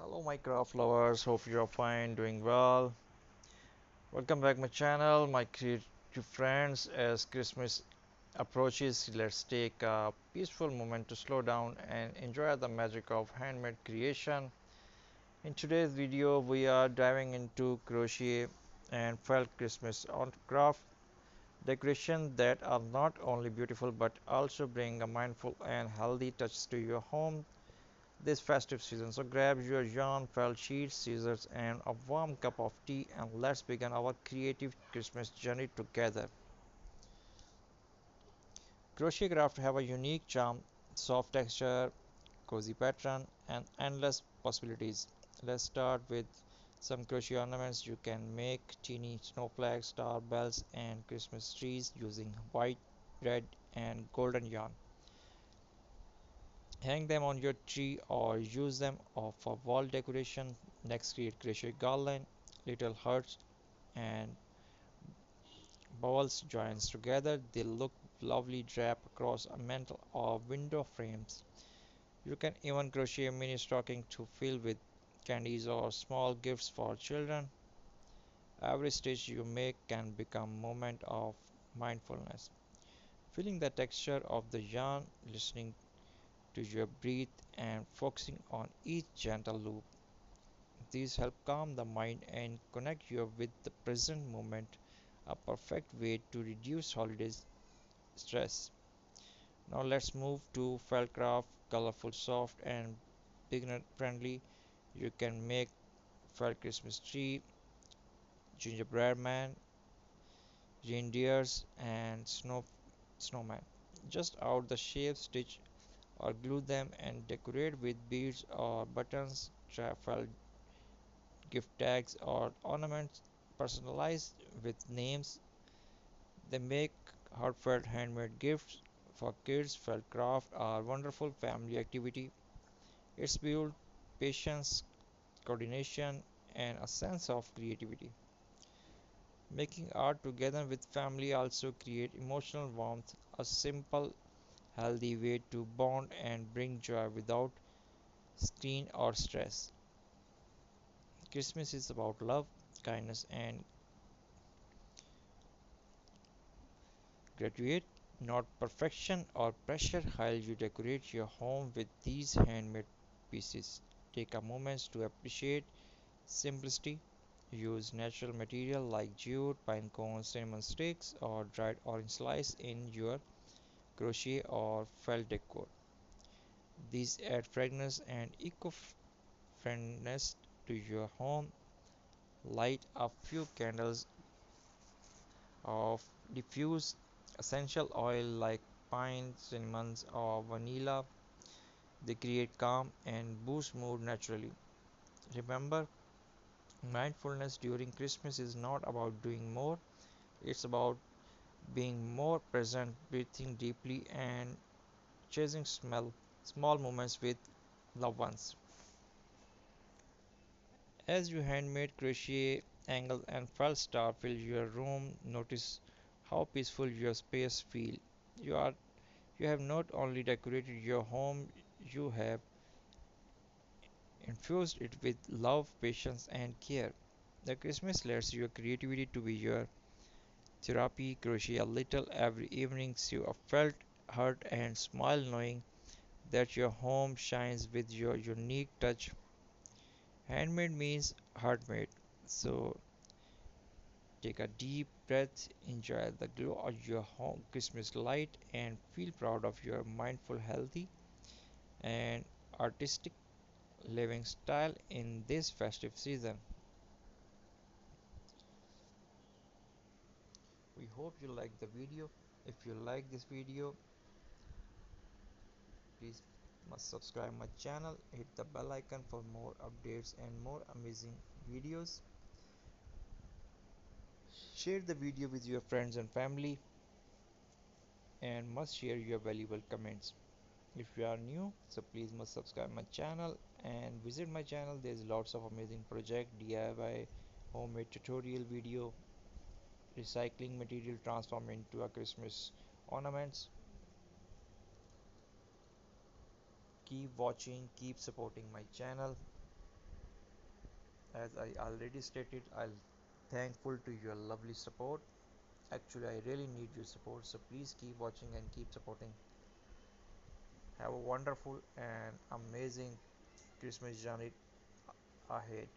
Hello my craft lovers, hope you're fine, doing well. Welcome back my channel, my creative friends. As Christmas approaches, let's take a peaceful moment to slow down and enjoy the magic of handmade creation. In today's video, we are diving into crochet and felt Christmas on craft decorations that are not only beautiful but also bring a mindful and healthy touch to your home this festive season. So grab your yarn, felt sheets, scissors, and a warm cup of tea, and let's begin our creative Christmas journey together. Crochet craft have a unique charm, soft texture, cozy pattern, and endless possibilities. Let's start with some crochet ornaments. You can make teeny snowflakes, star bells, and Christmas trees using white, red, and golden yarn. Hang them on your tree or use them for wall decoration. Next, create crochet garland, little hearts and balls joined together. They look lovely draped across a mantle or window frames. You can even crochet a mini stocking to fill with candies or small gifts for children. Every stitch you make can become a moment of mindfulness. Feeling the texture of the yarn, listening to your breath and focusing on each gentle loop. These help calm the mind and connect you with the present moment, a perfect way to reduce holiday stress. Now let's move to felt craft, colorful, soft, and beginner friendly. You can make felt Christmas tree, gingerbread man, reindeers, and snowman. Just out the shape, stitch or glue them and decorate with beads or buttons. Try felt gift tags or ornaments personalized with names. They make heartfelt handmade gifts for kids. Felt craft are wonderful family activity. It's built patience, coordination, and a sense of creativity. Making art together with family also create emotional warmth, a simple, healthy way to bond and bring joy without screen or stress. Christmas is about love, kindness, and graduate, not perfection or pressure. While you decorate your home with these handmade pieces, take a moment to appreciate simplicity. Use natural material like jute, pine cones, cinnamon sticks, or dried orange slice in your crochet or felt decor. These add fragrance and eco-friendliness to your home. Light a few candles of diffuse essential oil like pine, cinnamon, or vanilla. They create calm and boost mood naturally. Remember, mindfulness during Christmas is not about doing more, it's about being more present, breathing deeply, and chasing small moments with loved ones. As you handmade crochet, angle, and felt star fill your room, notice how peaceful your space feel. You are you have not only decorated your home, you have infused it with love, patience, and care. The Christmas lets your creativity to be your therapy. Crochet a little every evening, sew a felt heart, and smile knowing that your home shines with your unique touch. Handmade means heart made. So take a deep breath, enjoy the glow of your home Christmas light, and feel proud of your mindful, healthy, and artistic living style in this festive season. We hope you like the video. If you like this video, please must subscribe my channel, hit the bell icon for more updates and more amazing videos. Share the video with your friends and family and must share your valuable comments. If you are new, so please must subscribe my channel and visit my channel. There's lots of amazing project, DIY, homemade tutorial video, recycling material transform into a Christmas ornaments. Keep watching, keep supporting my channel. As I already stated, I'm thankful to your lovely support. Actually, I really need your support, so please keep watching and keep supporting. Have a wonderful and amazing Christmas journey ahead.